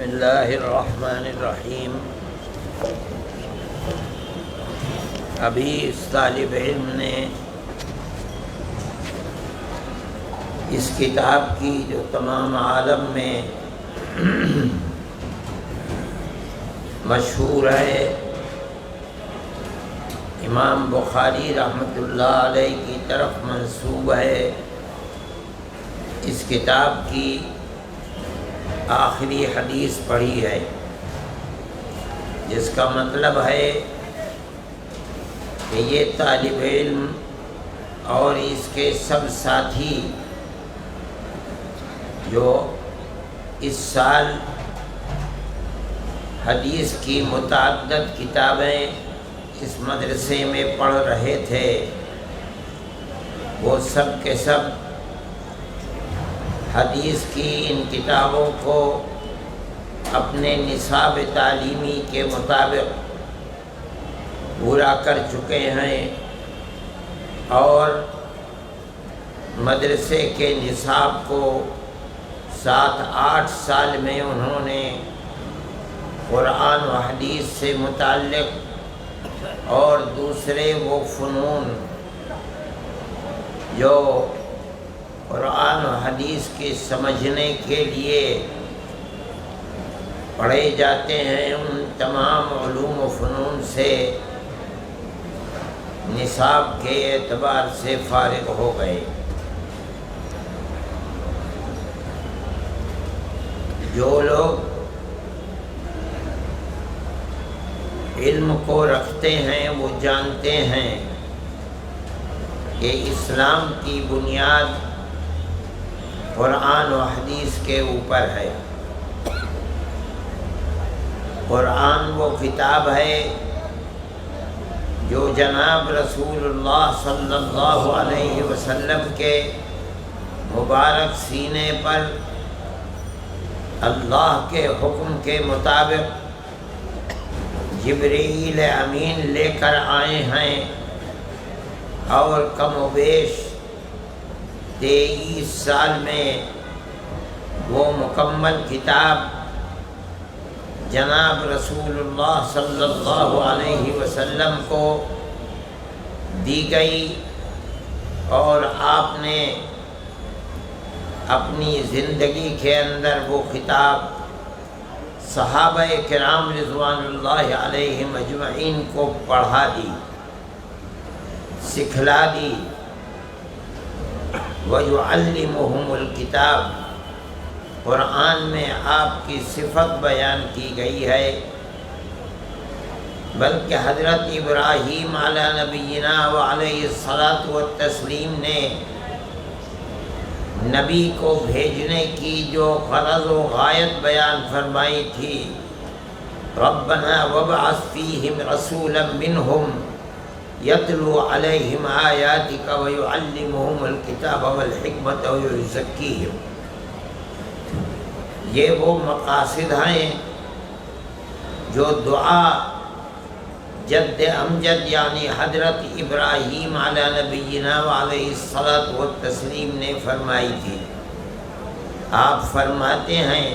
بسم اللہ الرحمن الرحیم۔ ابھی اس طالب علم نے اس کتاب کی جو تمام عالم میں مشہور ہے، امام بخاری رحمۃ اللہ علیہ کی طرف منسوب ہے، اس کتاب کی آخری حدیث پڑھی ہے، جس کا مطلب ہے کہ یہ طالب علم اور اس کے سب ساتھی جو اس سال حدیث کی متعدد کتابیں اس مدرسے میں پڑھ رہے تھے، وہ سب کے سب حدیث کی ان کتابوں کو اپنے نصاب تعلیمی کے مطابق پورا کر چکے ہیں، اور مدرسے کے نصاب کو 7-8 سال میں انہوں نے قرآن و حدیث سے متعلق اور دوسرے وہ فنون جو قرآن و حدیث کے سمجھنے کے لیے پڑھے جاتے ہیں، ان تمام علوم و فنون سے نصاب کے اعتبار سے فارغ ہو گئے۔ جو لوگ علم کو رکھتے ہیں وہ جانتے ہیں کہ اسلام کی بنیاد قرآن و حدیث کے اوپر ہے۔ قرآن وہ کتاب ہے جو جناب رسول اللہ صلی اللہ علیہ وسلم کے مبارک سینے پر اللہ کے حکم کے مطابق جبرائیل امین لے کر آئے ہیں، اور کم و بیش 23 سال میں وہ مکمل کتاب جناب رسول اللہ صلی اللہ علیہ وسلم کو دی گئی، اور آپ نے اپنی زندگی کے اندر وہ کتاب صحابہ کرام رضوان اللہ علیہم اجمعین کو پڑھا دی، سکھلا دی۔ وَيُعَلِّمُهُمُ الْكِتَابَ، قرآن میں آپ کی صفت بیان کی گئی ہے، بلکہ حضرت ابراہیم علی نبینا وعلیہ الصلاۃ والتسلیم نے نبی کو بھیجنے کی جو غرض و غایت بیان فرمائی تھی، ربنا وابعث فیہم رسولا منہم یتلو علیہم آیاتک ویعلمہم الکتاب والحکمت ویزکیہم۔ یہ وہ مقاصد ہیں جو دعا جد امجد یعنی حضرت ابراہیم علی نبینا علیہ الصلاۃ والتسلیم نے فرمائی تھی۔ آپ فرماتے ہیں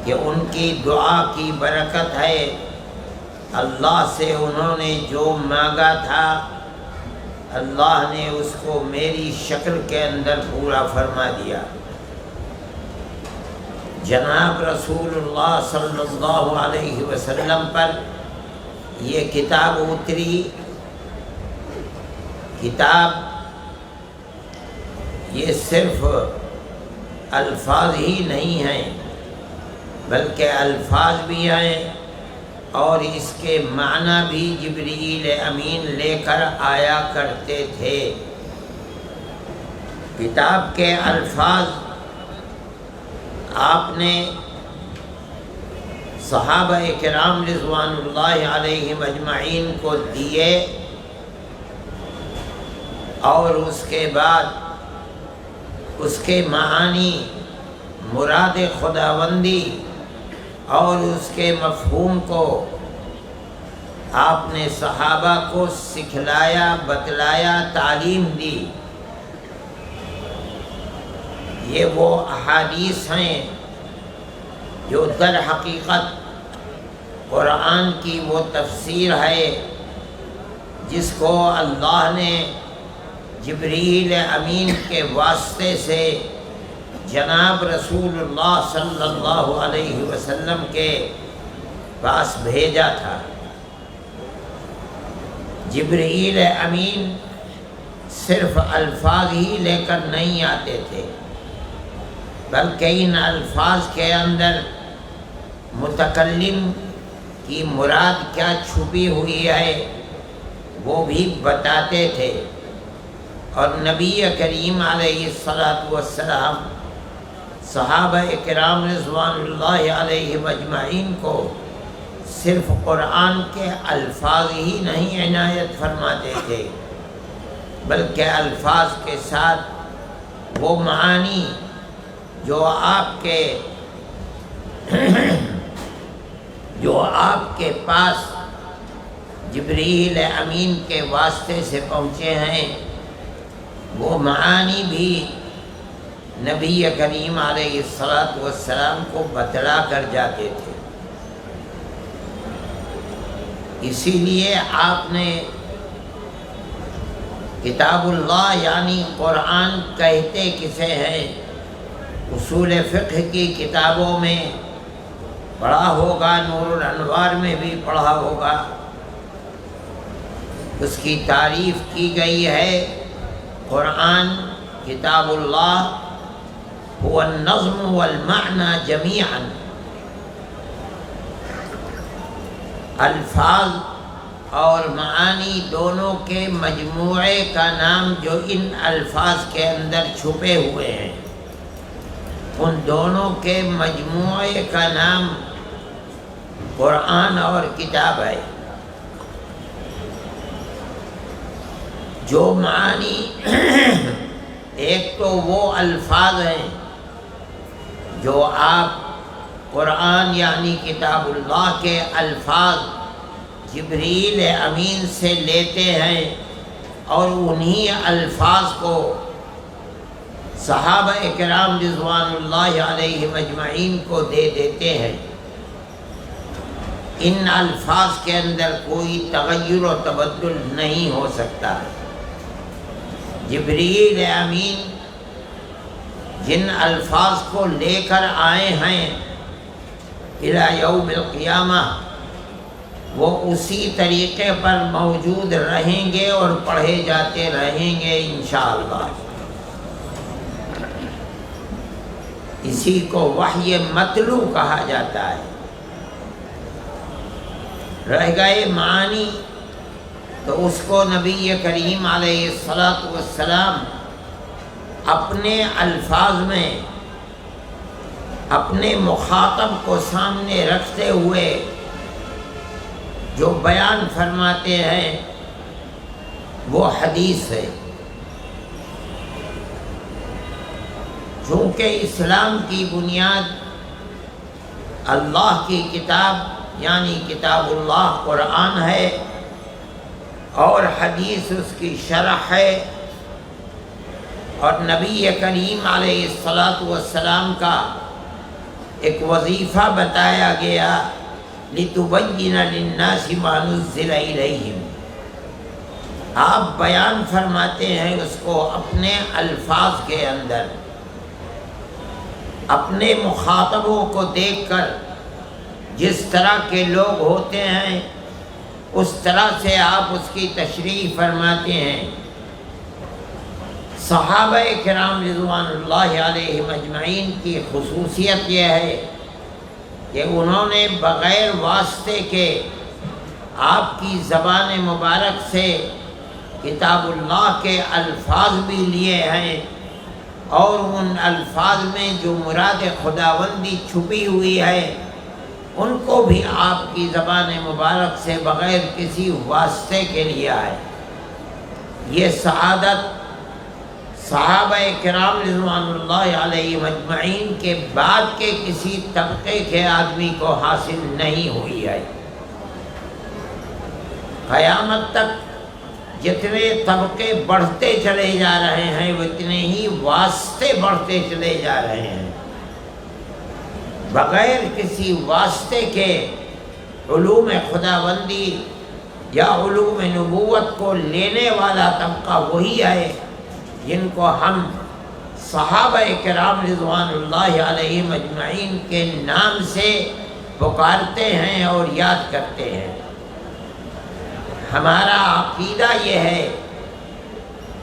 کہ ان کی دعا کی برکت ہے، اللہ سے انہوں نے جو مانگا تھا اللہ نے اس کو میری شکل کے اندر پورا فرما دیا۔ جناب رسول اللہ صلی اللہ علیہ وسلم پر یہ کتاب اتری۔ کتاب یہ صرف الفاظ ہی نہیں ہیں، بلکہ الفاظ بھی ہیں، اور اس کے معنی بھی جبرائیل امین لے کر آیا کرتے تھے۔ کتاب کے الفاظ آپ نے صحابہ کرام رضوان اللہ علیہم اجمعین کو دیے، اور اس کے بعد اس کے معانی، مراد خداوندی اور اس کے مفہوم کو آپ نے صحابہ کو سکھلایا، بتلایا، تعلیم دی۔ یہ وہ احادیث ہیں جو در حقیقت قرآن کی وہ تفسیر ہے جس کو اللہ نے جبریل امین کے واسطے سے جناب رسول اللہ صلی اللہ علیہ وسلم کے پاس بھیجا تھا۔ جبریل امین صرف الفاظ ہی لے کر نہیں آتے تھے، بلکہ ان الفاظ کے اندر متکلم کی مراد کیا چھپی ہوئی ہے وہ بھی بتاتے تھے، اور نبی کریم علیہ السلام صحابہ کرام رضوان اللہ علیہم اجمعین کو صرف قرآن کے الفاظ ہی نہیں عنایت فرماتے تھے، بلکہ الفاظ کے ساتھ وہ معانی جو آپ کے پاس جبریل امین کے واسطے سے پہنچے ہیں، وہ معانی بھی نبی کریم علیہ السلام کو بتلا کر جاتے تھے۔ اسی لیے آپ نے کتاب اللہ یعنی قرآن کہتے کسے ہیں اصول فقہ کی کتابوں میں پڑھا ہوگا، نور الانوار میں بھی پڑھا ہوگا، اس کی تعریف کی گئی ہے۔ قرآن کتاب اللہ هو النظم والمعنى جميعا، الفاظ اور معانی دونوں کے مجموعے کا نام جو ان الفاظ کے اندر چھپے ہوئے ہیں، ان دونوں کے مجموعے کا نام قرآن اور کتاب ہے۔ جو معانی ایک تو وہ الفاظ ہیں جو آپ قرآن یعنی کتاب اللہ کے الفاظ جبریل امین سے لیتے ہیں اور انہی الفاظ کو صحابہ کرام رضوان اللہ علیہم اجمعین کو دے دیتے ہیں۔ ان الفاظ کے اندر کوئی تغیر و تبدل نہیں ہو سکتا۔ جبریل امین جن الفاظ کو لے کر آئے ہیں الی یوم القیامہ، وہ اسی طریقے پر موجود رہیں گے اور پڑھے جاتے رہیں گے انشاءاللہ۔ اسی کو وحی متلو کہا جاتا ہے۔ رہ گئے معانی تو اس کو نبی کریم علیہ السلام اپنے الفاظ میں اپنے مخاطب کو سامنے رکھتے ہوئے جو بیان فرماتے ہیں وہ حدیث ہے۔ چونکہ اسلام کی بنیاد اللہ کی کتاب یعنی کتاب اللہ قرآن ہے، اور حدیث اس کی شرح ہے، اور نبی کریم علیہ السلام کا ایک وظیفہ بتایا گیا لِتُبَيِّنَ لِلنَّاسِ مَا نُزِّلَ إِلَيْهِمْ۔ آپ بیان فرماتے ہیں اس کو اپنے الفاظ کے اندر، اپنے مخاطبوں کو دیکھ کر جس طرح کے لوگ ہوتے ہیں اس طرح سے آپ اس کی تشریح فرماتے ہیں۔ صحابہ کرام رضوان اللہ علیہم اجمعین کی خصوصیت یہ ہے کہ انہوں نے بغیر واسطے کے آپ کی زبان مبارک سے کتاب اللہ کے الفاظ بھی لیے ہیں، اور ان الفاظ میں جو مراد خداوندی چھپی ہوئی ہے ان کو بھی آپ کی زبان مبارک سے بغیر کسی واسطے کے لیا ہے۔ یہ سعادت صحابہ کرام رضوان اللہ علیہ مجمعین کے بعد کے کسی طبقے کے آدمی کو حاصل نہیں ہوئی ہے۔ قیامت تک جتنے طبقے بڑھتے چلے جا رہے ہیں اتنے ہی واسطے بڑھتے چلے جا رہے ہیں۔ بغیر کسی واسطے کے علوم خداوندی یا علوم نبوت کو لینے والا طبقہ وہی ہے جن کو ہم صحابہ کرام رضوان اللہ علیہم اجمعین کے نام سے پکارتے ہیں اور یاد کرتے ہیں۔ ہمارا عقیدہ یہ ہے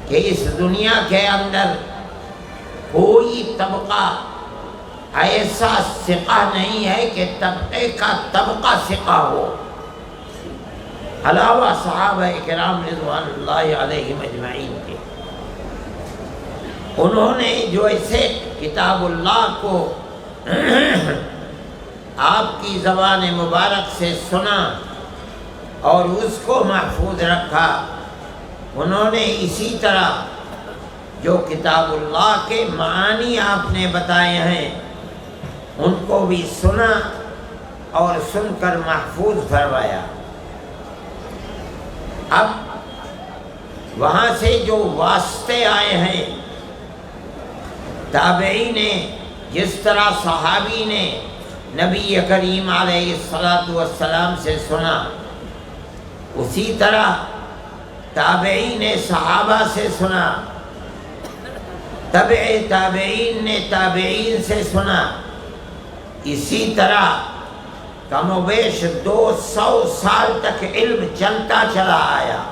کہ اس دنیا کے اندر کوئی طبقہ ایسا ثقہ نہیں ہے کہ طبقے کا طبقہ ثقہ ہو، علاوہ صحابہ کرام رضوان اللہ علیہم اجمعین کے۔ انہوں نے جو ایسے کتاب اللہ کو آپ کی زبان مبارک سے سنا اور اس کو محفوظ رکھا، انہوں نے اسی طرح جو کتاب اللہ کے معانی آپ نے بتائے ہیں ان کو بھی سنا اور سن کر محفوظ فرمایا۔ اب وہاں سے جو واسطے آئے ہیں، تابعی نے جس طرح صحابی نے نبی کریم علیہ السلام سے سنا، اسی طرح تابعی نے صحابہ سے سنا، تابعین نے تابعین سے سنا، اسی طرح کم و بیش 200 سال تک علم چلتا چلا آیا،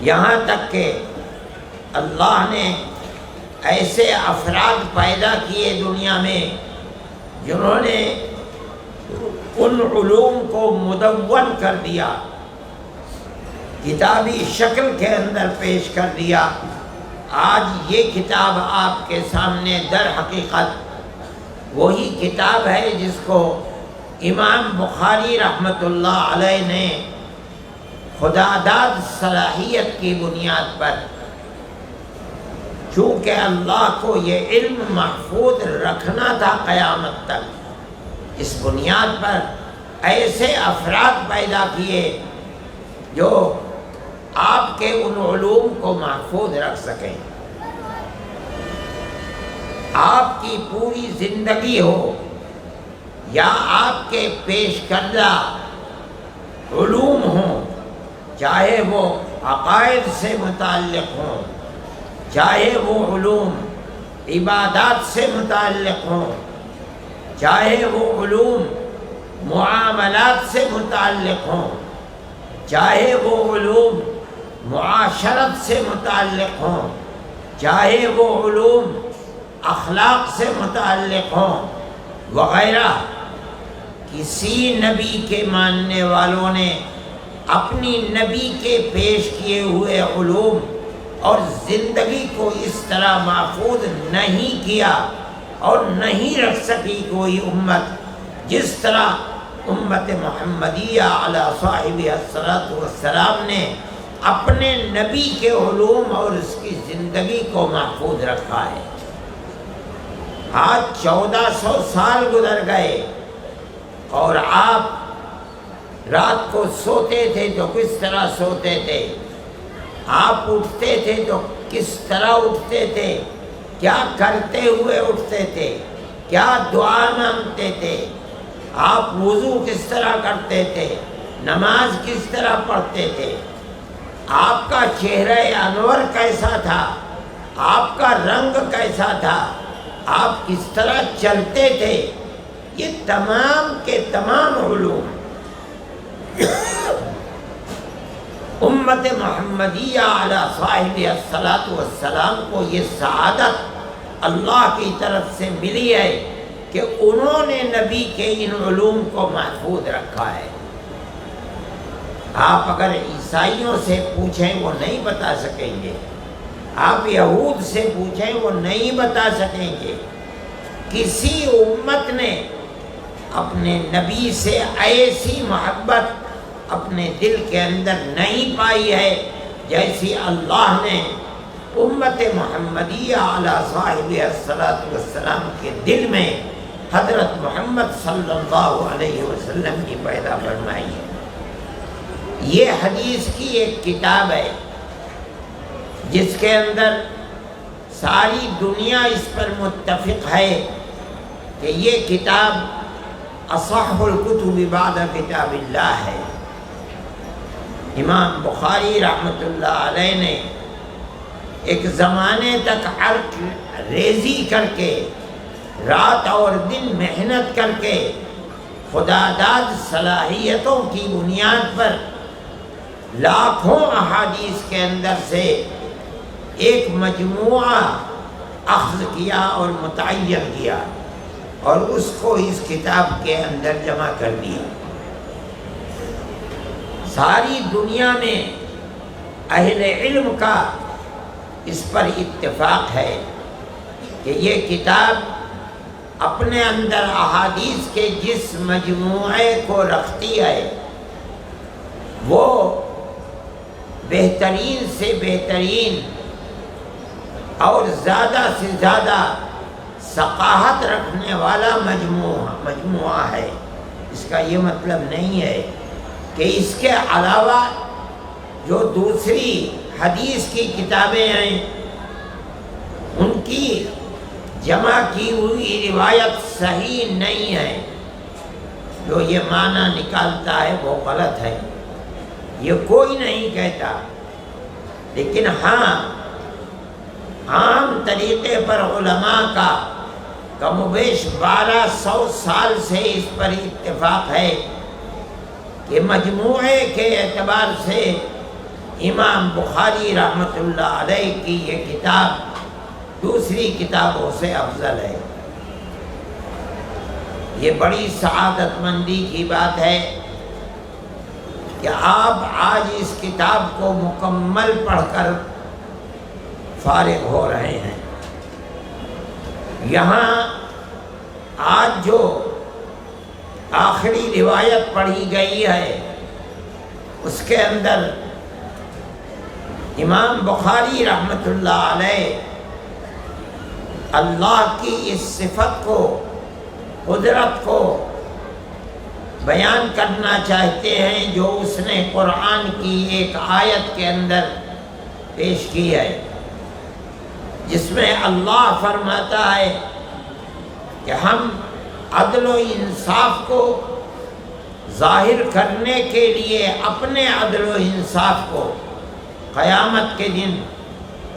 یہاں تک کہ اللہ نے ایسے افراد پیدا کیے دنیا میں جنہوں نے ان علوم کو مدون کر دیا، کتابی شکل کے اندر پیش کر دیا۔ آج یہ کتاب آپ کے سامنے در حقیقت وہی کتاب ہے جس کو امام بخاری رحمۃ اللہ علیہ نے خداداد صلاحیت کی بنیاد پر، چونکہ اللہ کو یہ علم محفوظ رکھنا تھا قیامت تک، اس بنیاد پر ایسے افراد پیدا کیے جو آپ کے ان علوم کو محفوظ رکھ سکیں۔ آپ کی پوری زندگی ہو یا آپ کے پیش کردہ علوم ہوں، چاہے وہ عقائد سے متعلق ہوں، چاہے وہ علوم عبادات سے متعلق ہوں، چاہے وہ علوم معاملات سے متعلق ہوں، چاہے وہ علوم معاشرت سے متعلق ہوں، چاہے وہ علوم اخلاق سے متعلق ہوں وغیرہ، کسی نبی کے ماننے والوں نے اپنی نبی کے پیش کیے ہوئے علوم اور زندگی کو اس طرح محفوظ نہیں کیا اور نہیں رکھ سکی کوئی امت جس طرح امت محمدیہ علی صاحبہ الصلاۃ والسلام نے اپنے نبی کے علوم اور اس کی زندگی کو محفوظ رکھا ہے۔ آج 1400 سال گزر گئے اور آپ رات کو سوتے تھے تو کس طرح سوتے تھے، آپ اٹھتے تھے تو کس طرح اٹھتے تھے، کیا کرتے ہوئے اٹھتے تھے، کیا دعا مانگتے تھے، آپ وضو کس طرح کرتے تھے، نماز کس طرح پڑھتے تھے، آپ کا چہرہ انور کیسا تھا، آپ کا رنگ کیسا تھا، آپ کس طرح چلتے تھے، یہ تمام کے تمام علوم امت محمدیہ علی صاحبہ الصلاۃ والسلام کو یہ سعادت اللہ کی طرف سے ملی ہے کہ انہوں نے نبی کے ان علوم کو محفوظ رکھا ہے۔ آپ اگر عیسائیوں سے پوچھیں وہ نہیں بتا سکیں گے، آپ یہود سے پوچھیں وہ نہیں بتا سکیں گے۔ کسی امت نے اپنے نبی سے ایسی محبت اپنے دل کے اندر نہیں پائی ہے جیسی اللہ نے امت محمدیہ علی صاحبہ الصلاۃ والسلام کے دل میں حضرت محمد صلی اللہ علیہ وسلم کی پیدا فرمائی ہے۔ یہ حدیث کی ایک کتاب ہے جس کے اندر ساری دنیا اس پر متفق ہے کہ یہ کتاب اصح الکتب بعد کتاب اللہ ہے۔ امام بخاری رحمۃ اللہ علیہ نے ایک زمانے تک عرق ریزی کر کے، رات اور دن محنت کر کے، خدا داد صلاحیتوں کی بنیاد پر لاکھوں احادیث کے اندر سے ایک مجموعہ اخذ کیا اور متعین کیا اور اس کو اس کتاب کے اندر جمع کر دیا۔ ساری دنیا میں اہل علم کا اس پر اتفاق ہے کہ یہ کتاب اپنے اندر احادیث کے جس مجموعے کو رکھتی ہے وہ بہترین سے بہترین اور زیادہ سے زیادہ ثقافت رکھنے والا مجموعہ ہے۔ اس کا یہ مطلب نہیں ہے کہ اس کے علاوہ جو دوسری حدیث کی کتابیں ہیں ان کی جمع کی ہوئی روایت صحیح نہیں ہے، جو یہ معنی نکالتا ہے وہ غلط ہے، یہ کوئی نہیں کہتا، لیکن ہاں عام طریقے پر علماء کا کم و بیش 1200 سال سے اس پر اتفاق ہے کہ مجموعے کے اعتبار سے امام بخاری رحمۃ اللہ علیہ کی یہ کتاب دوسری کتابوں سے افضل ہے۔ یہ بڑی سعادت مندی کی بات ہے کہ آپ آج اس کتاب کو مکمل پڑھ کر فارغ ہو رہے ہیں۔ یہاں آج جو آخری روایت پڑھی گئی ہے اس کے اندر امام بخاری رحمۃ اللہ علیہ اللہ کی اس صفت کو، قدرت کو بیان کرنا چاہتے ہیں جو اس نے قرآن کی ایک آیت کے اندر پیش کی ہے، جس میں اللہ فرماتا ہے کہ ہم عدل و انصاف کو ظاہر کرنے کے لیے اپنے عدل و انصاف کو قیامت کے دن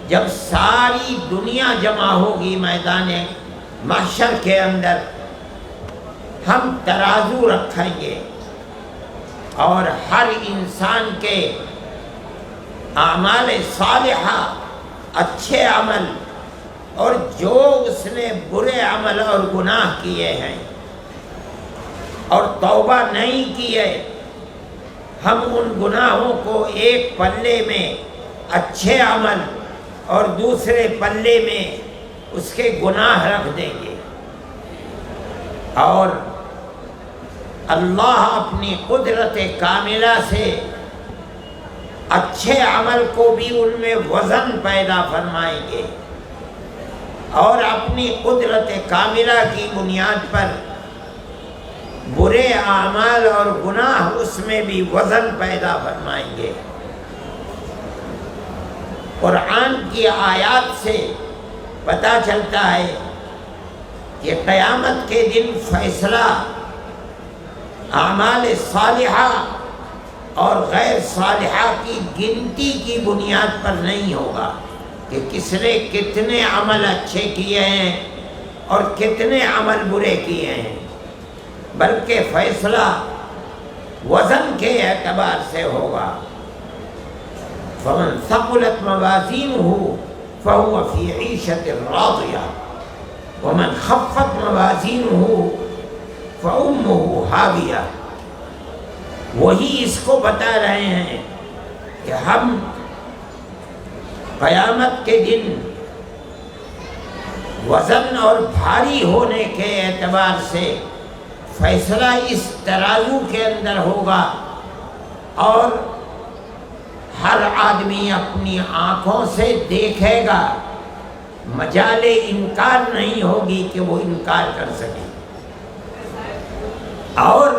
جب ساری دنیا جمع ہوگی میدان محشر کے اندر ہم ترازو رکھیں گے اور ہر انسان کے اعمال صالحہ، اچھے عمل اور جو اس نے برے عمل اور گناہ کیے ہیں اور توبہ نہیں کیے، ہم ان گناہوں کو ایک پلے میں اچھے عمل اور دوسرے پلے میں اس کے گناہ رکھ دیں گے، اور اللہ اپنی قدرت کاملہ سے اچھے عمل کو بھی ان میں وزن پیدا فرمائیں گے اور اپنی قدرت کاملہ کی بنیاد پر برے اعمال اور گناہ اس میں بھی وزن پیدا فرمائیں گے۔ قرآن کی آیات سے پتہ چلتا ہے کہ قیامت کے دن فیصلہ اعمال صالحہ اور غیر صالحہ کی گنتی کی بنیاد پر نہیں ہوگا کہ کس نے کتنے عمل اچھے کیے ہیں اور کتنے عمل برے کیے ہیں، بلکہ فیصلہ وزن کے اعتبار سے ہوگا۔ فمن ثقلت موازینہ فہو فی عیشۃ راضیہ ومن خفت موازینہ فامہ ہاویہ۔ وہی اس کو بتا رہے ہیں کہ ہم قیامت کے دن وزن اور بھاری ہونے کے اعتبار سے فیصلہ اس ترازو کے اندر ہوگا اور ہر آدمی اپنی آنکھوں سے دیکھے گا، مجال انکار نہیں ہوگی کہ وہ انکار کر سکے، اور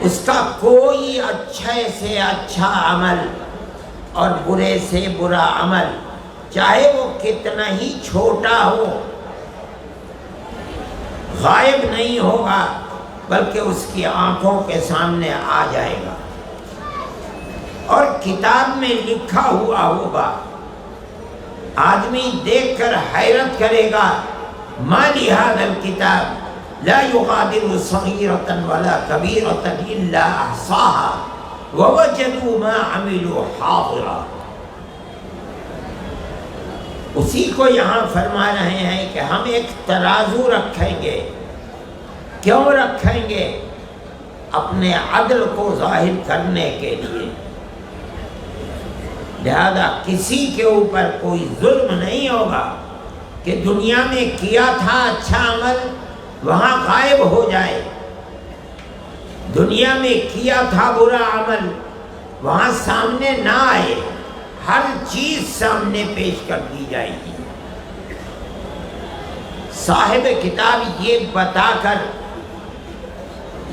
اس کا کوئی اچھے سے اچھا عمل اور برے سے برا عمل، چاہے وہ کتنا ہی چھوٹا ہو، غائب نہیں ہوگا بلکہ اس کی آنکھوں کے سامنے آ جائے گا، اور کتاب میں لکھا ہوا ہوگا۔ آدمی دیکھ کر حیرت کرے گا، ما لہذا الکتاب لا یغادر صغیرۃ ولا کبیرۃ الا احصاها ووجدوا ما عملوا حاضرا۔ اسی کو یہاں فرما رہے ہیں کہ ہم ایک ترازو رکھیں گے۔ کیوں رکھیں گے؟ اپنے عدل کو ظاہر کرنے کے لیے۔ لہذا کسی کے اوپر کوئی ظلم نہیں ہوگا کہ دنیا میں کیا تھا اچھا عمل وہاں غائب ہو جائے، دنیا میں کیا تھا برا عمل وہاں سامنے نہ آئے، ہر چیز سامنے پیش کر دی جائے گی۔ صاحب کتاب یہ بتا کر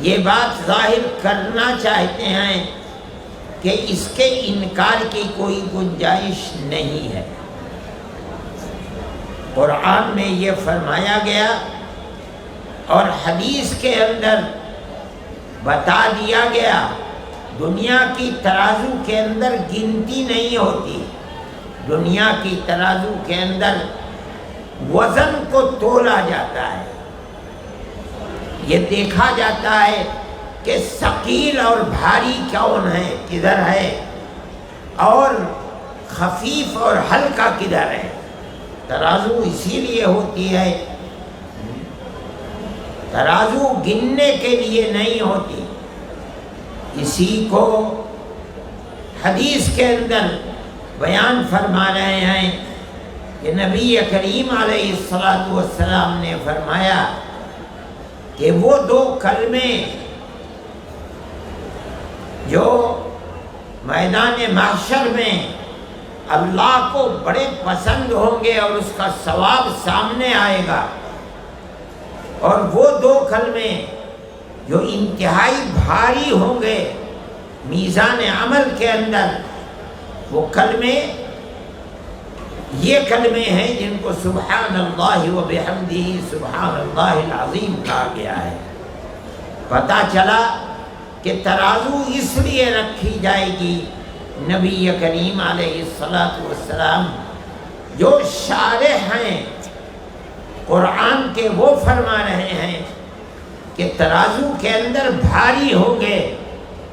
یہ بات ظاہر کرنا چاہتے ہیں کہ اس کے انکار کی کوئی گنجائش نہیں ہے۔ قرآن میں یہ فرمایا گیا اور حدیث کے اندر بتا دیا گیا، دنیا کی ترازو کے اندر گنتی نہیں ہوتی، دنیا کی ترازو کے اندر وزن کو تولا جاتا ہے، یہ دیکھا جاتا ہے کہ ثقیل اور بھاری کون ہے، کدھر ہے، اور خفیف اور ہلکا کدھر ہے۔ ترازو اسی لیے ہوتی ہے، ترازو گننے کے لیے نہیں ہوتی۔ اسی کو حدیث کے اندر بیان فرما رہے ہیں کہ نبی کریم علیہ السلام نے فرمایا کہ وہ دو کلمے جو میدان محشر میں اللہ کو بڑے پسند ہوں گے اور اس کا ثواب سامنے آئے گا، اور وہ دو کلمے جو انتہائی بھاری ہوں گے میزان عمل کے اندر، وہ کلمے یہ کلمے ہیں جن کو سبحان اللہ و بحمدہ سبحان اللہ العظیم کہا گیا ہے۔ پتہ چلا کہ ترازو اس لیے رکھی جائے گی، نبی کریم علیہ السلام جو شارح ہیں قرآن کے وہ فرما رہے ہیں کہ ترازو کے اندر بھاری ہوں گے،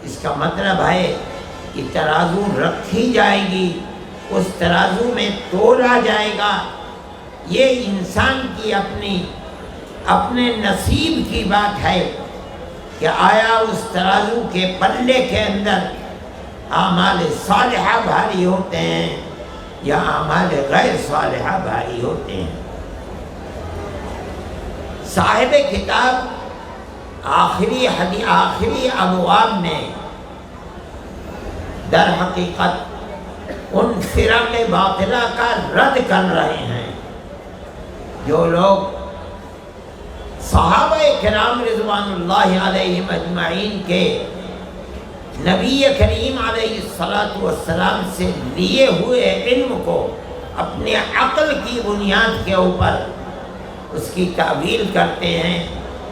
اس کا مطلب ہے کہ ترازو رکھی جائے گی، اس ترازو میں تولا جائے گا۔ یہ انسان کی اپنے نصیب کی بات ہے کہ آیا اس ترازو کے پلے کے اندر اعمال صالحہ بھاری ہوتے ہیں یا اعمال غیر صالحہ بھاری ہوتے ہیں۔ صاحب کتاب آخری ابواب میں در حقیقت ان فرق باطلہ کا رد کر رہے ہیں جو لوگ صحابہ کرام رضوان اللہ علیہم اجمعین کے نبی کریم علیہ السلام سے لیے ہوئے علم کو اپنے عقل کی بنیاد کے اوپر اس کی تعویل کرتے ہیں،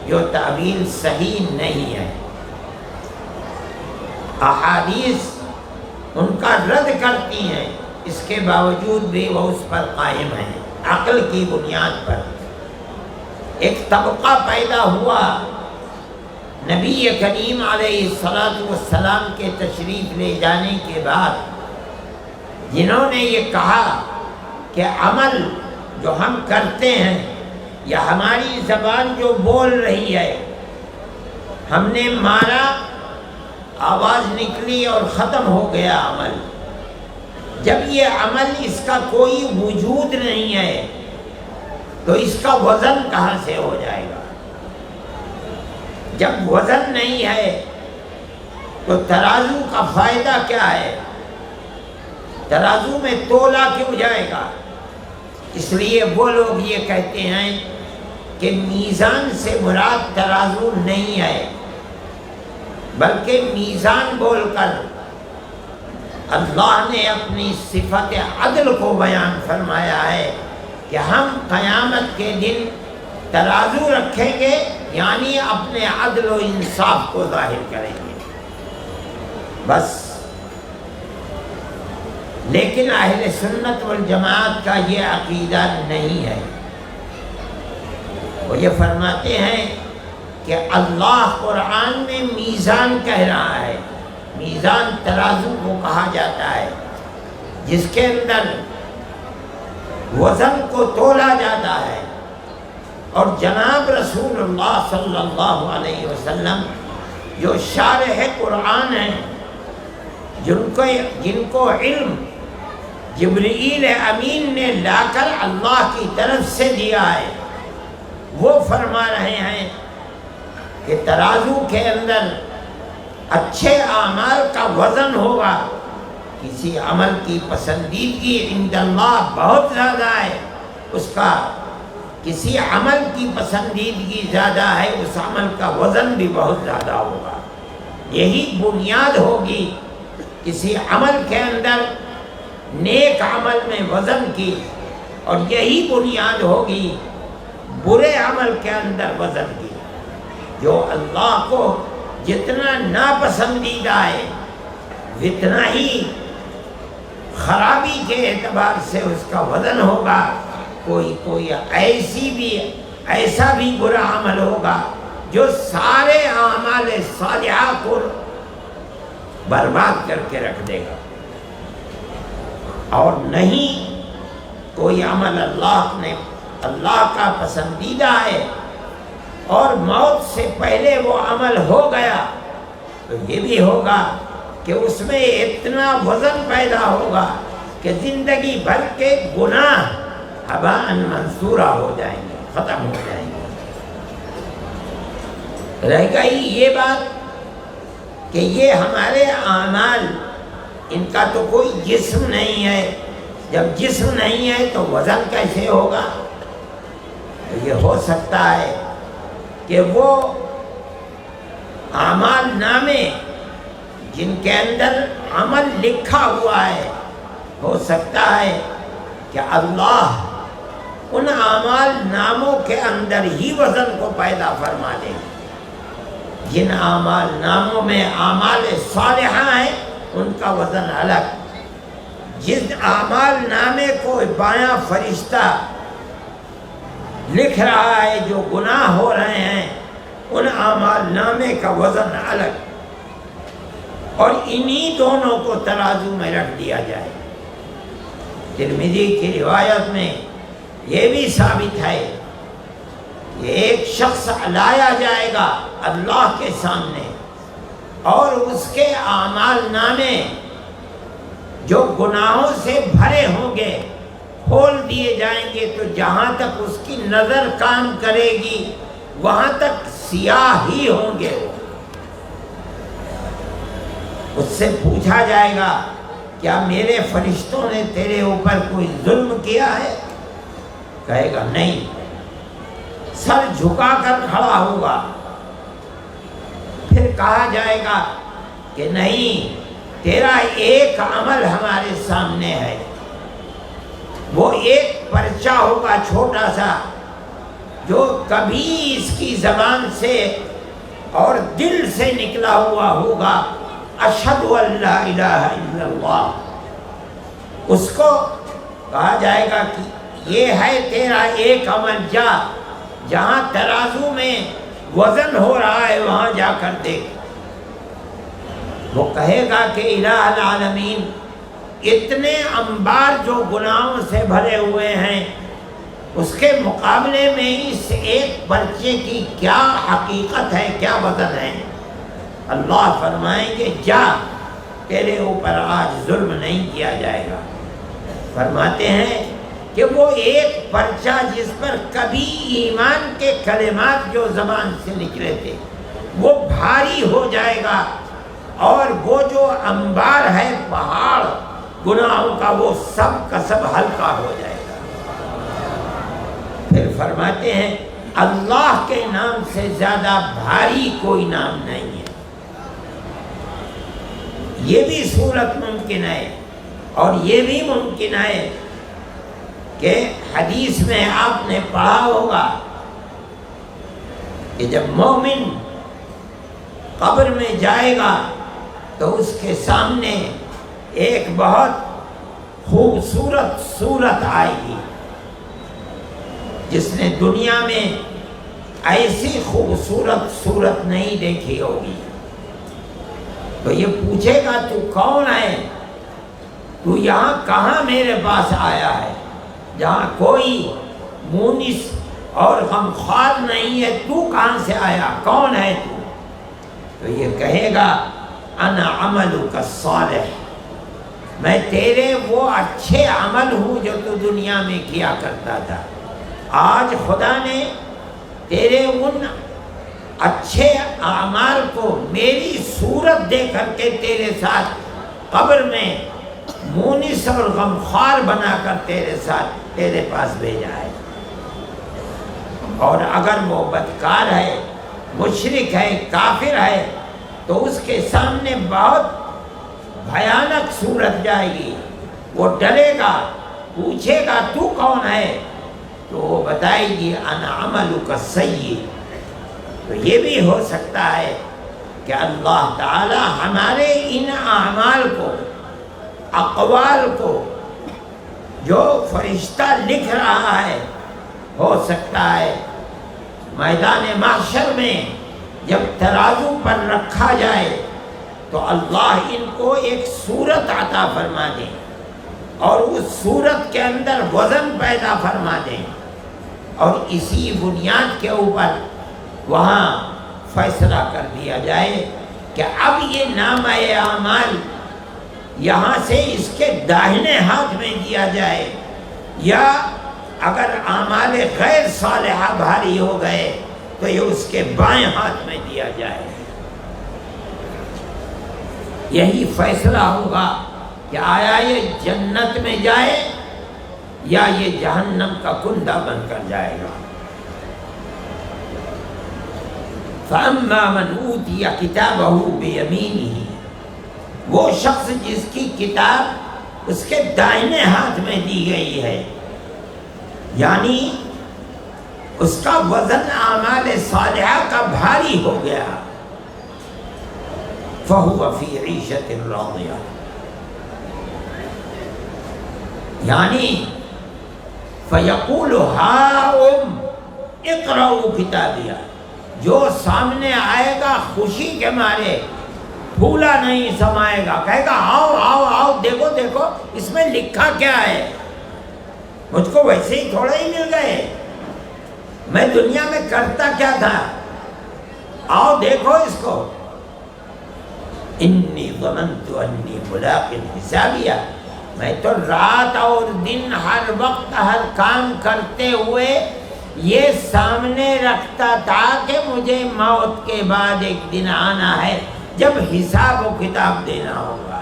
جو تعویل صحیح نہیں ہے۔ احادیث ان کا رد کرتی ہیں، اس کے باوجود بھی وہ اس پر قائم ہیں عقل کی بنیاد پر۔ ایک طبقہ پیدا ہوا نبی کریم علیہ السلام کے تشریف لے جانے کے بعد، جنہوں نے یہ کہا کہ عمل جو ہم کرتے ہیں یا ہماری زبان جو بول رہی ہے، ہم نے مارا آواز نکلی اور ختم ہو گیا عمل۔ جب یہ عمل اس کا کوئی وجود نہیں ہے تو اس کا وزن کہاں سے ہو جائے گا؟ جب وزن نہیں ہے تو ترازو کا فائدہ کیا ہے؟ ترازو میں تولا کیوں جائے گا؟ اس لیے وہ لوگ یہ کہتے ہیں کہ میزان سے مراد ترازو نہیں ہے، بلکہ میزان بول کر اللہ نے اپنی صفت عدل کو بیان فرمایا ہے کہ ہم قیامت کے دن ترازو رکھیں گے یعنی اپنے عدل و انصاف کو ظاہر کریں گے بس۔ لیکن اہل سنت والجماعت کا یہ عقیدہ نہیں ہے۔ وہ یہ فرماتے ہیں کہ اللہ قرآن میں میزان کہہ رہا ہے، میزان ترازو کو کہا جاتا ہے جس کے اندر وزن کو تولا جاتا ہے، اور جناب رسول اللہ صلی اللہ علیہ وسلم جو شارح قرآن ہیں، جن کو علم جبرائیل امین نے لا کر اللہ کی طرف سے دیا ہے، وہ فرما رہے ہیں کہ ترازو کے اندر اچھے اعمال کا وزن ہوگا، کسی عمل کی پسندیدگی عند اللہ بہت زیادہ ہے، اس کا کسی عمل کی پسندیدگی زیادہ ہے، اس عمل کا وزن بھی بہت زیادہ ہوگا۔ یہی بنیاد ہوگی کسی عمل کے اندر، نیک عمل میں وزن کی، اور یہی بنیاد ہوگی برے عمل کے اندر وزن کی۔ جو اللہ کو جتنا ناپسندیدہ ہے اتنا ہی خرابی کے اعتبار سے اس کا وزن ہوگا، کوئی ایسا بھی برا عمل ہوگا جو سارے اعمال صالحہ کو برباد کر کے رکھ دے گا، اور نہیں کوئی عمل اللہ کا پسندیدہ ہے اور موت سے پہلے وہ عمل ہو گیا، تو یہ بھی ہوگا کہ اس میں اتنا وزن پیدا ہوگا کہ زندگی بھر کے گناہ ہباء منثورا ہو جائیں گے، ختم ہو جائیں گے۔ رہ گئی یہ بات کہ یہ ہمارے اعمال، ان کا تو کوئی جسم نہیں ہے، جب جسم نہیں ہے تو وزن کیسے ہوگا؟ تو یہ ہو سکتا ہے کہ وہ اعمال نامے جن کے اندر عمل لکھا ہوا ہے، ہو سکتا ہے کہ اللہ ان اعمال ناموں کے اندر ہی وزن کو پیدا فرما دے۔ جن اعمال ناموں میں اعمال صالحہ ہیں ان کا وزن الگ، جس اعمال نامے کو بایاں فرشتہ لکھ رہا ہے جو گناہ ہو رہے ہیں، ان اعمال نامے کا وزن الگ، اور انہی دونوں کو ترازو میں رکھ دیا جائے۔ ترمذی کی روایت میں یہ بھی ثابت ہے کہ ایک شخص لایا جائے گا اللہ کے سامنے، اور اس کے اعمال نامے جو گناہوں سے بھرے ہوں گے کھول دیے جائیں گے، تو جہاں تک اس کی نظر کام کرے گی وہاں تک سیاہ ہی ہوں گے۔ اس سے پوچھا جائے گا کیا میرے فرشتوں نے تیرے اوپر کوئی ظلم کیا ہے؟ کہے گا نہیں، سر جھکا کر کھڑا ہوگا۔ پھر کہا جائے گا کہ نہیں، تیرا ایک عمل ہمارے سامنے ہے، وہ ایک پرچہ ہوگا چھوٹا سا جو کبھی اس کی زبان سے اور دل سے نکلا ہوا ہوگا، اشہد ان لا الہ الا اللہ۔ اس کو کہا جائے گا کہ یہ ہے تیرا ایک عمل، جہاں ترازو میں وزن ہو رہا ہے وہاں جا کر دیکھ۔ وہ کہے گا کہ الہ العالمین، اتنے انبار جو گناہوں سے بھرے ہوئے ہیں، اس کے مقابلے میں اس ایک پرچے کی کیا حقیقت ہے، کیا وزن ہے؟ اللہ فرمائیں گے جا، تیرے اوپر آج ظلم نہیں کیا جائے گا۔ فرماتے ہیں کہ وہ ایک پرچہ جس پر کبھی ایمان کے کلمات جو زبان سے نکلے تھے وہ بھاری ہو جائے گا، اور وہ جو انبار ہے پہاڑ گناہوں کا، وہ سب کا سب ہلکا ہو جائے گا۔ پھر فرماتے ہیں اللہ کے نام سے زیادہ بھاری کوئی نام نہیں ہے۔ یہ بھی صورت ممکن ہے، اور یہ بھی ممکن ہے کہ حدیث میں آپ نے پڑھا ہوگا کہ جب مومن قبر میں جائے گا تو اس کے سامنے ایک بہت خوبصورت صورت آئے گی، جس نے دنیا میں ایسی خوبصورت صورت نہیں دیکھی ہوگی۔ تو یہ پوچھے گا تو کون ہے، تو یہاں کہاں میرے پاس آیا ہے جہاں کوئی مونس اور غمخوار نہیں ہے، تو کہاں سے آیا، کون ہے تو یہ کہے گا انا عملک الصالح، میں تیرے وہ اچھے عمل ہوں جو تو دنیا میں کیا کرتا تھا۔ آج خدا نے تیرے ان اچھے اعمال کو میری صورت دے کر کے تیرے ساتھ قبر میں مونس اور غمخوار بنا کر تیرے ساتھ تیرے پاس بھیجا ہے۔ اور اگر وہ بدکار ہے، مشرک ہے، کافر ہے، تو اس کے سامنے بہت بھیانک صورت جائے گی۔ وہ ڈرے گا، پوچھے گا تو کون ہے، تو وہ بتائے گی انا عملک السیئ۔ تو یہ بھی ہو سکتا ہے کہ اللہ تعالی ہمارے ان اعمال کو، اقوال کو جو فرشتہ لکھ رہا ہے، ہو سکتا ہے میدان محشر میں جب ترازو پر رکھا جائے تو اللہ ان کو ایک صورت عطا فرما دیں اور اس صورت کے اندر وزن پیدا فرما دیں، اور اسی بنیاد کے اوپر وہاں فیصلہ کر دیا جائے کہ اب یہ نامہ اعمال یہاں سے اس کے داہنے ہاتھ میں دیا جائے، یا اگر اعمال غیر صالحہ بھاری ہو گئے تو یہ اس کے بائیں ہاتھ میں دیا جائے۔ یہی فیصلہ ہوگا کہ آیا یہ جنت میں جائے یا یہ جہنم کا کندہ بن کر جائے گا۔ فَأَمَّا مَنْ أُوتِيَ كِتَابَهُ بِيَمِينِهِ، وہ شخص جس کی کتاب اس کے دائنے ہاتھ میں دی گئی ہے، یعنی اس کا وزن اعمال صالحہ کا بھاری ہو گیا، فَهُوَ فِي عِيشَةٍ رَاضِيَةٍ، یعنی فَيَقُولُ هَاؤُمْ اقْرَؤُوا كِتَابِيَهْ، جو سامنے آئے گا خوشی کے مارے پھولا نہیں سمائے گا، کہے گا آؤ آؤ آؤ، دیکھو دیکھو اس میں لکھا کیا ہے، مجھ کو ویسے ہی تھوڑا ہی مل گئے، میں دنیا میں کرتا کیا تھا، آؤ دیکھو اس کو۔ انی ظننت انی ملاق حسابیہ، میں تو رات اور دن ہر وقت ہر کام کرتے ہوئے یہ سامنے رکھتا تھا کہ مجھے موت کے بعد ایک دن آنا ہے جب حساب و کتاب دینا ہوگا،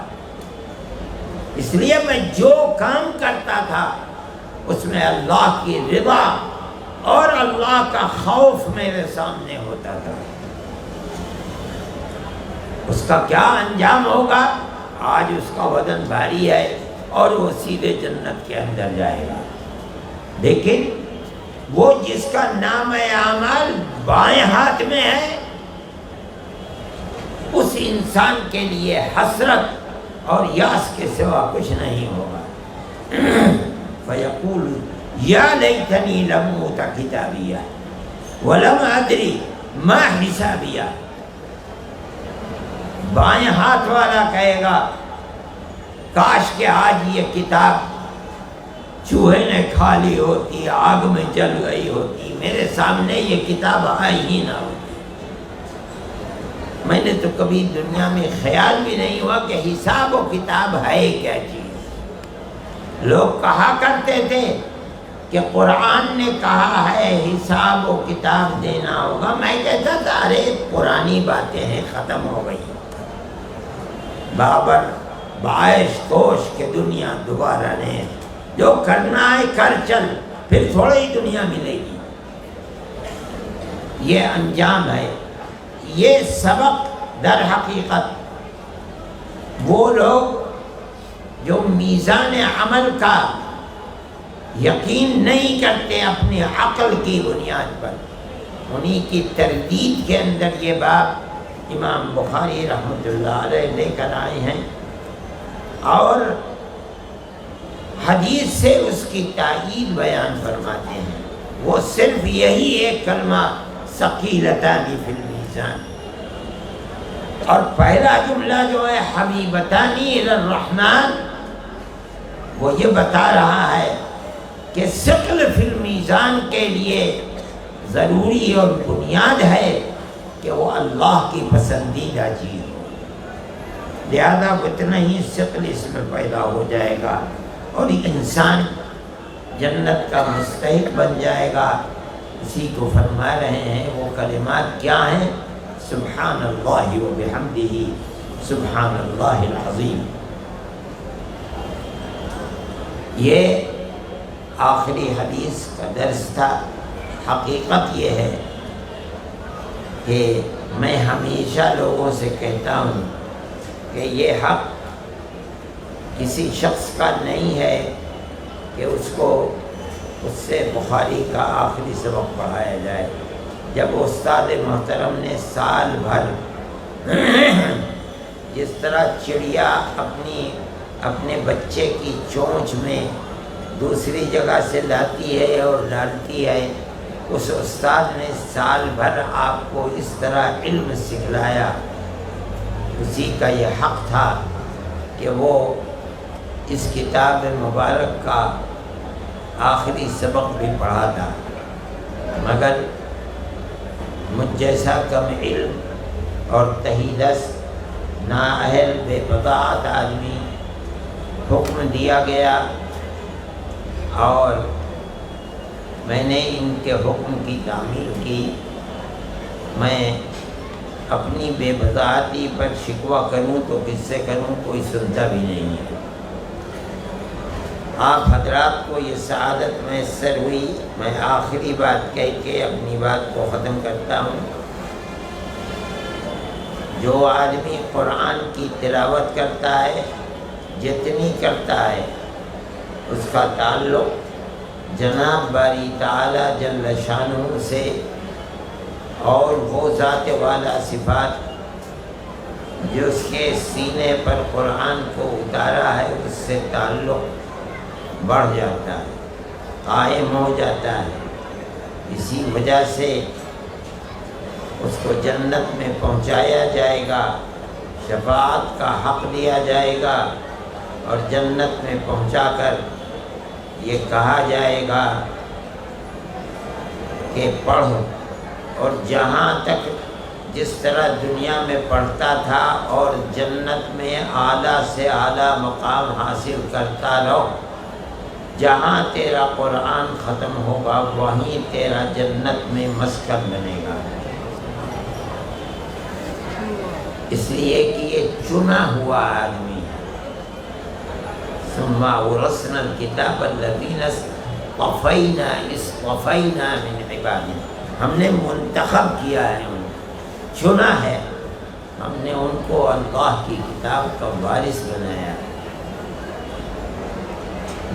اس لیے میں جو کام کرتا تھا اس میں اللہ کی رضا اور اللہ کا خوف میرے سامنے ہوتا تھا۔ اس کا کیا انجام ہوگا؟ آج اس کا وزن بھاری ہے اور وہ سیدھے جنت کے اندر جائے گا، لیکن وہ جس کا نام اعمال بائیں ہاتھ میں ہے، اس انسان کے لیے حسرت اور یاس کے سوا کچھ نہیں ہوگا۔ فَيَقُولُ يَا لَيْتَنِي لَمْ أُوتَ كِتَابِيَهْ وَلَمْ أَدْرِ مَا حِسَابِيَهْ، بائیں ہاتھ والا کہے گا کاش کہ آج یہ کتاب چوہے نے کھا لی ہوتی، آگ میں جل گئی ہوتی، میرے سامنے یہ کتاب آئی ہی نہ ہوتی، میں نے تو کبھی دنیا میں خیال بھی نہیں ہوا کہ حساب و کتاب ہے کیا چیز۔ لوگ کہا کرتے تھے کہ قرآن نے کہا ہے حساب و کتاب دینا ہوگا، میں کہتا تھا ارے پرانی باتیں ہیں، ختم ہو گئی، بابر بعائش کوش کہ دنیا دوبارہ نہیں، جو کرنا ہے کر چل، پھر تھوڑی ہی دنیا ملے گی۔ یہ انجام ہے، یہ سبق در حقیقت وہ لوگ جو میزان عمل کا یقین نہیں کرتے اپنی عقل کی بنیاد پر، انہی کی تردید کے اندر یہ باب امام بخاری رحمۃ اللہ علیہ لے کر آئے ہیں، اور حدیث سے اس کی تائید بیان فرماتے ہیں۔ وہ صرف یہی ایک کلمہ ثقیلتان فی المیزان، اور پہلا جملہ جو ہے حبیبتان الی الرحمن، وہ یہ بتا رہا ہے کہ ثقل فی المیزان کے لیے ضروری اور بنیاد ہے کہ وہ اللہ کی پسندیدہ چیز ہو، لہذا اتنا ہی ثقل اس میں پیدا ہو جائے گا اور انسان جنت کا مستحق بن جائے گا۔ اسی کو فرما رہے ہیں، وہ کلمات کیا ہیں؟ سبحان اللہ و بحمدہ، سبحان اللہ العظیم۔ یہ آخری حدیث کا درس تھا۔ حقیقت یہ ہے کہ میں ہمیشہ لوگوں سے کہتا ہوں کہ یہ حق کسی شخص کا نہیں ہے کہ اس کو اس سے بخاری کا آخری سبق پڑھایا جائے۔ جب استاد محترم نے سال بھر جس طرح چڑیا اپنے بچے کی چونچ میں دوسری جگہ سے لاتی ہے اور ڈالتی ہے، اس استاد نے سال بھر آپ کو اس طرح علم سکھلایا، اسی کا یہ حق تھا کہ وہ اس کتاب مبارک کا آخری سبق بھی پڑھا تھا، مگر مجھ جیسا کم علم اور تہیدس نااہل بے بضاعت آدمی حکم دیا گیا، اور میں نے ان کے حکم کی تعمیل کی۔ میں اپنی بے بضاعتی پر شکوہ کروں تو کس سے کروں؟ کوئی سنتا بھی نہیں ہے۔ آپ حضرات کو یہ سعادت میسر ہوئی۔ میں آخری بات کہہ کے اپنی بات کو ختم کرتا ہوں۔ جو آدمی قرآن کی تلاوت کرتا ہے، جتنی کرتا ہے، اس کا تعلق جناب باری تعالی جل شانہ سے اور وہ ذات والا صفات جو اس کے سینے پر قرآن کو اتارا ہے، اس سے تعلق بڑھ جاتا ہے، قائم ہو جاتا ہے۔ اسی وجہ سے اس کو جنت میں پہنچایا جائے گا، شفاعت کا حق دیا جائے گا، اور جنت میں پہنچا کر یہ کہا جائے گا کہ پڑھ، اور جہاں تک جس طرح دنیا میں پڑھتا تھا اور جنت میں اعلیٰ سے اعلیٰ مقام حاصل کرتا رہو، جہاں تیرا قرآن ختم ہوگا وہیں تیرا جنت میں مسکن بنے گا۔ اس لیے کہ یہ چنا ہوا آدمی ہے۔ ثم اورثنا الکتاب الذین اصطفینا من عبادنا، ہم نے منتخب کیا ہے، چنا ہے، ہم نے ان کو اللہ کی کتاب کا وارث بنایا۔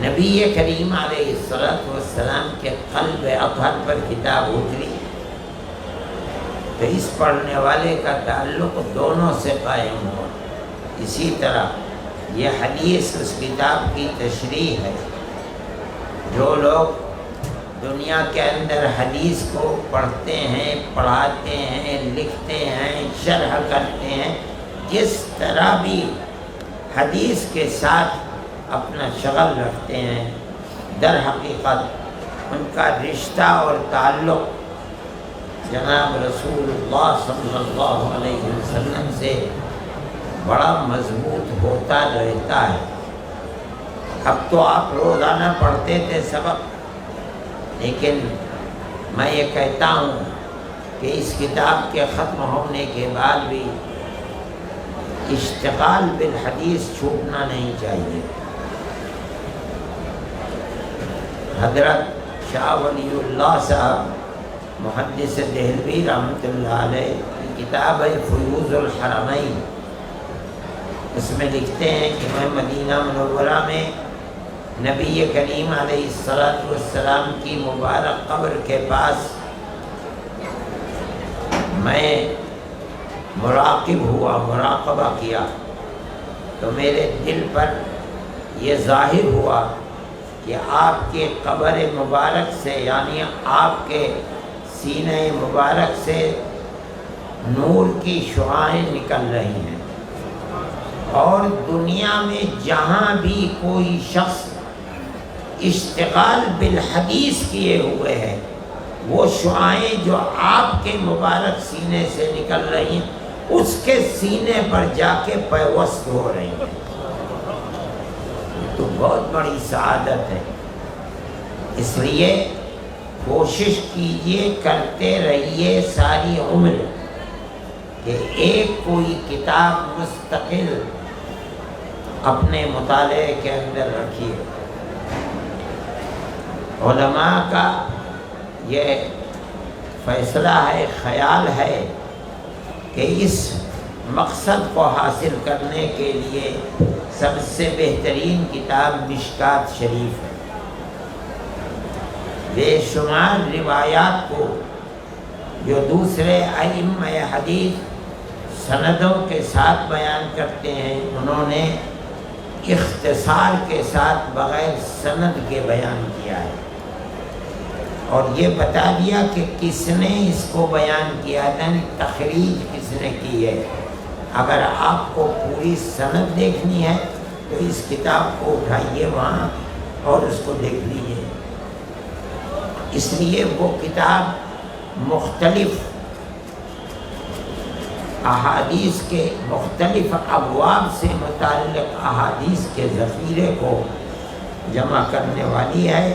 نبی کریم علیہ السلام کے قلب اطہر پر کتاب اتری، تو اس پڑھنے والے کا تعلق دونوں سے قائم ہوا۔ اسی طرح یہ حدیث اس کتاب کی تشریح ہے۔ جو لوگ دنیا کے اندر حدیث کو پڑھتے ہیں، پڑھاتے ہیں، لکھتے ہیں، شرح کرتے ہیں، جس طرح بھی حدیث کے ساتھ اپنا شغل رکھتے ہیں، در حقیقت ان کا رشتہ اور تعلق جناب رسول اللہ صلی اللہ علیہ وسلم سے بڑا مضبوط ہوتا رہتا ہے۔ اب تو آپ روزانہ پڑھتے تھے سبق، لیکن میں یہ کہتا ہوں کہ اس کتاب کے ختم ہونے کے بعد بھی اشتغال بالحدیث چھوٹنا نہیں چاہیے۔ حضرت شاہ ولی اللہ صاحب محدث دہلوی رحمۃ اللہ علیہ کی کتاب ہے فیوض الحرمین، اس میں لکھتے ہیں کہ میں مدینہ منورہ میں نبی کریم علیہ السلام کی مبارک قبر کے پاس میں مراقب ہوا، مراقبہ کیا، تو میرے دل پر یہ ظاہر ہوا کہ آپ کے قبر مبارک سے، یعنی آپ کے سینہ مبارک سے نور کی شعاعیں نکل رہی ہیں، اور دنیا میں جہاں بھی کوئی شخص اشتغال بالحدیث کیے ہوئے ہیں، وہ شعاعیں جو آپ کے مبارک سینے سے نکل رہی ہیں اس کے سینے پر جا کے پیوست ہو رہی ہیں۔ تو بہت بڑی سعادت ہے۔ اس لیے کوشش کیجئے، کرتے رہیے ساری عمر کہ ایک کوئی کتاب مستقل اپنے مطالعے کے اندر رکھیے۔ علماء کا یہ فیصلہ ہے، خیال ہے کہ اس مقصد کو حاصل کرنے کے لیے سب سے بہترین کتاب مشکات شریف ہے۔ بے شمار روایات کو جو دوسرے ائمہ حدیث سندوں کے ساتھ بیان کرتے ہیں، انہوں نے اختصار کے ساتھ بغیر سند کے بیان کیا ہے، اور یہ بتا دیا کہ کس نے اس کو بیان کیا، یعنی تخریج کس نے کی ہے۔ اگر آپ کو پوری سند دیکھنی ہے تو اس کتاب کو اٹھائیے وہاں اور اس کو دیکھ لیجیے۔ اس لیے وہ کتاب مختلف احادیث کے مختلف ابواب سے متعلق احادیث کے ذخیرے کو جمع کرنے والی ہے۔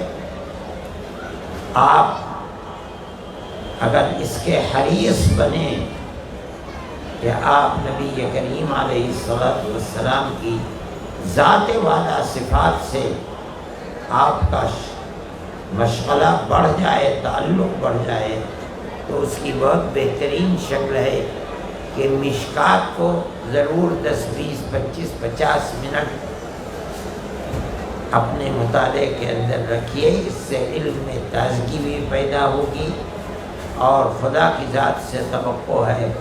آپ اگر اس کے حریص بنیں کہ آپ نبی کریم علیہ السلام کی ذات والا صفات سے آپ کا مشغلہ بڑھ جائے، تعلق بڑھ جائے، تو اس کی بہت بہترین شکل ہے کہ مشکات کو ضرور 10 20 25 50 منٹ اپنے مطالعے کے اندر رکھیے۔ اس سے علم میں تازگی بھی پیدا ہوگی، اور خدا کی ذات سے توقع ہے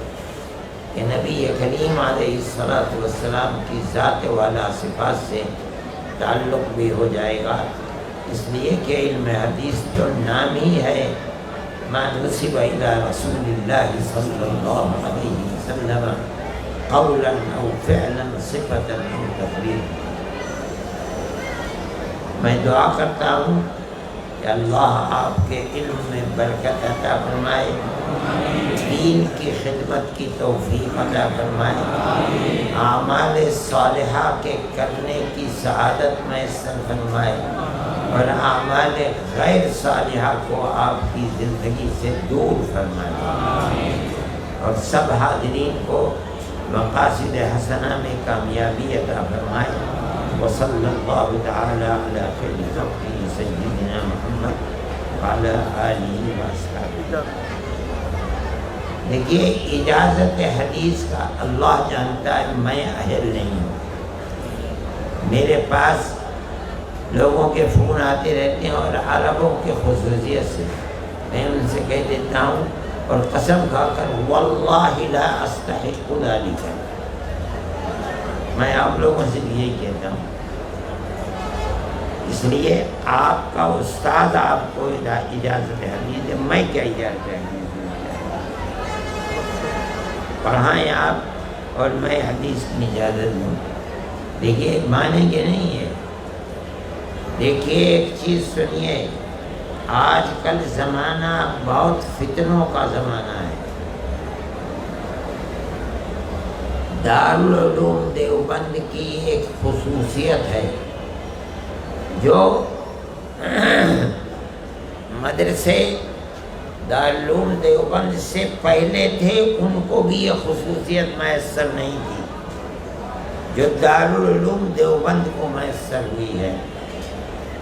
کہ نبی کریم علیہ السلام کی ذات والا صفات سے تعلق بھی ہو جائے گا۔ اس لیے کہ علم حدیث جو نام ہی ہے، ما نسب الی رسول اللہ صلی اللہ علیہ وسلم قولا او فعلا صفتا او تقریرا۔ میں دعا کرتا ہوں کہ اللہ آپ کے علم میں برکت عطا فرمائے، دین کی خدمت کی توفیق عطا فرمائے، اعمال صالحہ کے کرنے کی سعادت میسر فرمائے، اور اعمال غیر صالحہ کو آپ کی زندگی سے دور فرمائے، اور سب حاضرین کو مقاصد حسنہ میں کامیابی عطا فرمائے۔ وصلی اللہ تعالی علی خیر خلقہ سیدنا محمد وعلی آلہ واصحابہ۔ دیکھیے، اجازت حدیث کا اللہ جانتا ہے، میں اہل نہیں ہوں۔ میرے پاس لوگوں کے فون آتے رہتے ہیں، اور عربوں کے خصوصیت سے میں ان سے کہہ دیتا ہوں اور قسم کھا کر واللہ لا استحق ذلک، میں آپ لوگوں سے بھی یہی کہتا ہوں۔ اس لیے آپ کا استاد آپ کو اجازت حدیث ہے، میں کیا اجازت حدیث پڑھائیں آپ، اور میں حدیث کی اجازت دوں۔ دیکھیے، مانیں گے نہیں ہے۔ دیکھیے، ایک چیز سنیے، آج کل زمانہ بہت فتنوں کا زمانہ ہے۔ دارالعلوم دیوبند کی ایک خصوصیت ہے، جو مدرسے دارالعلوم دیوبند سے پہلے تھے ان کو بھی یہ خصوصیت میسر نہیں تھی جو دارالعلوم دیوبند کو میسر ہوئی ہے۔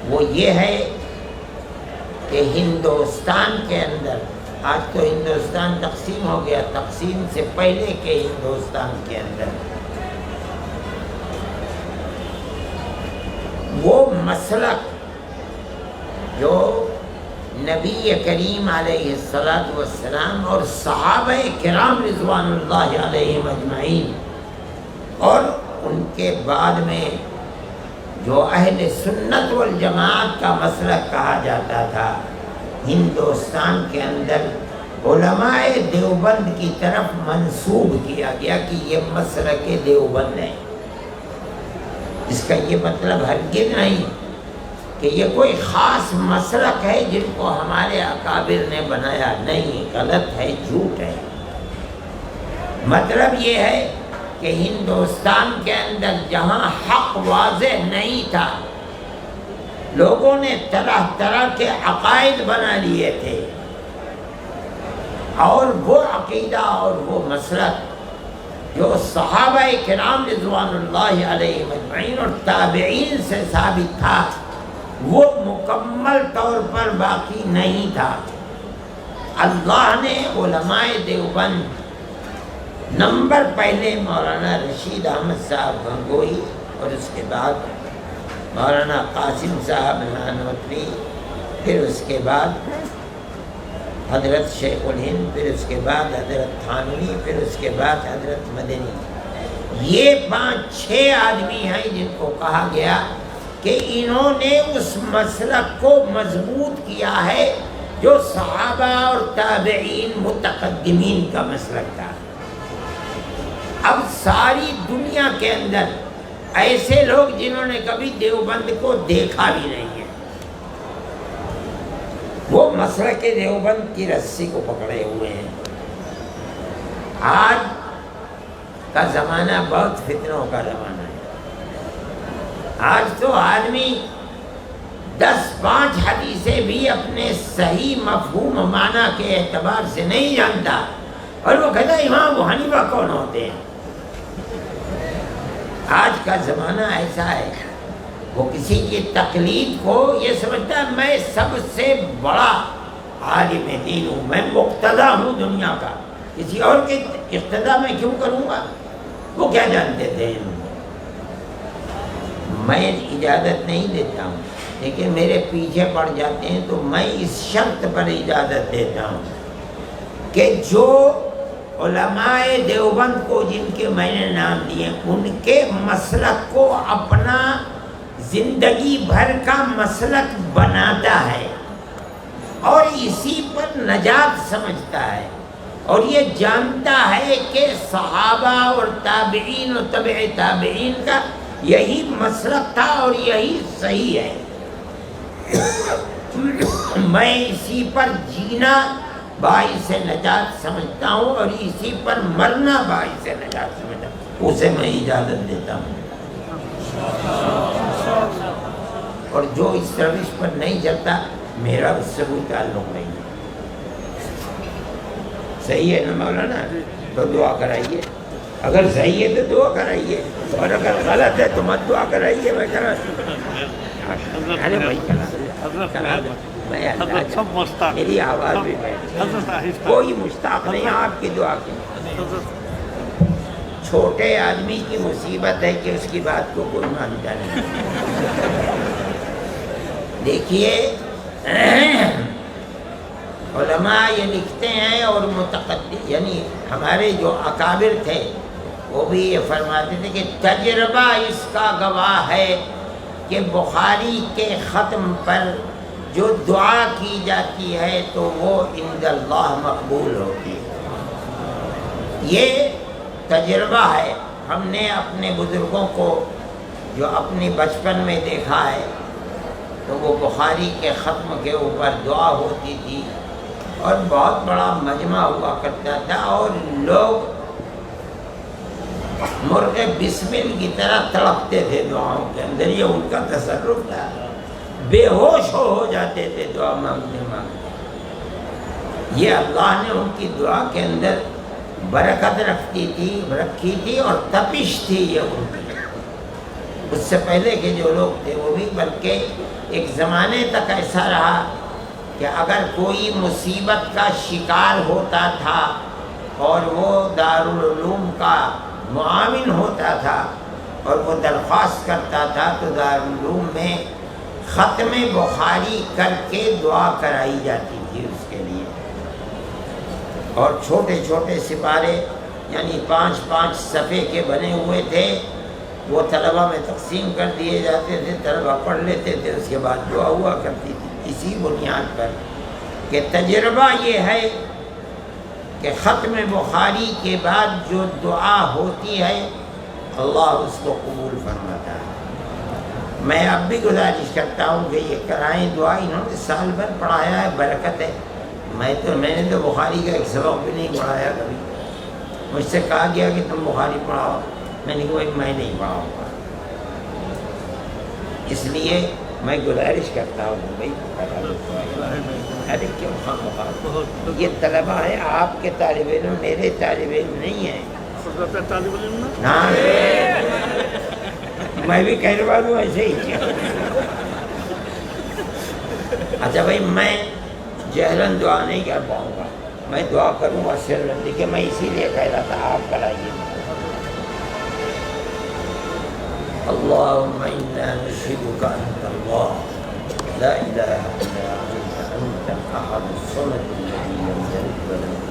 وہ یہ ہے کہ ہندوستان کے اندر، آج تو ہندوستان تقسیم ہو گیا، تقسیم سے پہلے کے ہندوستان کے اندر وہ مسلک جو نبی کریم علیہ السلام اور صحابہ کرام رضوان اللہ علیہم اجمعین اور ان کے بعد میں جو اہل سنت والجماعت کا مسلک کہا جاتا تھا، ہندوستان کے اندر علماء دیوبند کی طرف منسوب کیا گیا کہ یہ مسلک دیوبند ہے۔ اس کا یہ مطلب ہرگز نہیں کہ یہ کوئی خاص مسلک ہے جن کو ہمارے اکابر نے بنایا، نہیں، غلط ہے، جھوٹ ہے۔ مطلب یہ ہے کہ ہندوستان کے اندر جہاں حق واضح نہیں تھا، لوگوں نے طرح طرح کے عقائد بنا لیے تھے، اور وہ عقیدہ اور وہ مسلک جو صحابہ کرام رضوان اللہ علیہ مجمعین اور تابعین سے ثابت تھا، وہ مکمل طور پر باقی نہیں تھا۔ اللہ نے علماء دیوبند نمبر پہلے مولانا رشید احمد صاحب گنگوئی، اور اس کے بعد مولانا قاسم صاحب نانوتوی، پھر اس کے بعد حضرت شیخ الہند، پھر اس کے بعد حضرت تھانوی، پھر اس کے بعد حضرت مدنی، یہ 5-6 آدمی ہیں جن کو کہا گیا کہ انہوں نے اس مسلک کو مضبوط کیا ہے جو صحابہ اور تابعین متقدمین کا مسلک تھا۔ اب ساری دنیا کے اندر ایسے لوگ جنہوں نے کبھی دیوبند کو دیکھا بھی نہیں ہے، وہ مسلک دیوبند کی رسی کو پکڑے ہوئے ہیں۔ آج کا زمانہ بہت فتنوں کا زمانہ ہے۔ آج تو آدمی 10-5 حدیثیں بھی اپنے صحیح مفہوم و معنی کے اعتبار سے نہیں جانتا، اور وہ کہتا ہے امام ابو حنیفہ کون ہوتے ہیں۔ آج کا زمانہ ایسا ہے، وہ کسی کی تقلید کو یہ سمجھتا ہے میں سب سے بڑا عالم دین ہوں، میں مقتدا ہوں دنیا کا، کسی اور کے اقتدا میں کیوں کروں گا؟ وہ کیا جانتے تھے؟ میں اجازت نہیں دیتا ہوں، لیکن میرے پیچھے پڑ جاتے ہیں تو میں اس شرط پر اجازت دیتا ہوں کہ جو علماء دیوبند کو جن کے میں نے نام دیے، ان کے مسلک کو اپنا زندگی بھر کا مسلک بناتا ہے اور اسی پر نجات سمجھتا ہے، اور یہ جانتا ہے کہ صحابہ اور تابعین اور تبع تابعین کا یہی مسلک تھا اور یہی صحیح ہے۔ میں اسی پر جینا باعث نجات سمجھتا ہوں اور اسی پر مرنا باعث نجات سمجھتا ہوں، اسے میں اجازت دیتا ہوں۔ اور جو اس روش پر نہیں چلتا، میرا اس سے کوئی تعلق نہیں ہے۔ صحیح ہے نا مولانا؟ تو دعا کرائیے، اگر صحیح ہے تو دعا کرائیے، اور اگر غلط ہے تو مت دعا کرائیے۔ میں کرا ارے بھائی میری آواز بھی کوئی مشتاق نہیں آپ کی دعا کی۔ چھوٹے آدمی کی مصیبت ہے کہ اس کی بات کو کوئی مانتا نہیں۔ دیکھیے علماء یہ لکھتے ہیں، اور متقدم یعنی ہمارے جو اکابر تھے وہ بھی یہ فرماتے تھے کہ تجربہ اس کا گواہ ہے کہ بخاری کے ختم پر جو دعا کی جاتی ہے تو وہ عند اللہ مقبول ہوتی ہے۔ یہ تجربہ ہے، ہم نے اپنے بزرگوں کو جو اپنی بچپن میں دیکھا ہے تو وہ بخاری کے ختم کے اوپر دعا ہوتی تھی، اور بہت بڑا مجمع ہوا کرتا تھا، اور لوگ مرغ بسمل کی طرح تڑپتے تھے دعاؤں کے اندر، یہ ان کا تصرف تھا، بے ہوش ہو جاتے تھے دعا مانگتے مانگتے۔ یہ اللہ نے ان کی دعا کے اندر برکت رکھی تھی اور تپش تھی یہ ان کی۔ اس سے پہلے کے جو لوگ تھے وہ بھی، بلکہ ایک زمانے تک ایسا رہا کہ اگر کوئی مصیبت کا شکار ہوتا تھا اور وہ دارالعلوم کا معاون ہوتا تھا اور وہ درخواست کرتا تھا، تو دارالعلوم میں ختم بخاری کر کے دعا کرائی جاتی تھی اس کے لیے، اور چھوٹے چھوٹے سپارے یعنی 5-5 صفحے کے بنے ہوئے تھے، وہ طلبہ میں تقسیم کر دیے جاتے تھے، طلبہ پڑھ لیتے تھے، اس کے بعد دعا ہوا کرتی تھی۔ اسی بنیاد پر کہ تجربہ یہ ہے کہ ختم بخاری کے بعد جو دعا ہوتی ہے اللہ اس کو قبول فرماتا ہے۔ میں اب بھی گزارش کرتا ہوں کہ یہ کرائیں دعا، انہوں نے سال بھر پڑھایا ہے، برکت ہے۔ میں نے تو بخاری کا ایک سبق بھی نہیں پڑھایا کبھی، مجھ سے کہا گیا کہ تم بخاری پڑھاؤ، میں نے کہا میں نہیں پڑھاؤں گا۔ اس لیے میں گزارش کرتا ہوں بھائی ارے کیوں خواہ یہ طلبہ ہیں، آپ کے طالب علم میرے طالب علم نہیں ہیں۔ ہاں میں بھی کہلوا دوں ایسے ہی۔ اچھا بھائی میں جہرن دعا نہیں کر پاؤں گا، میں دعا کروں گا سرن، دیکھیں میں اسی لیے کہہ رہا تھا آپ کرائیے۔ اللهم إنا نشهدك أنت الله لا إله إلا أنت، أنت الأحد الصمد الذي لم يلد ولم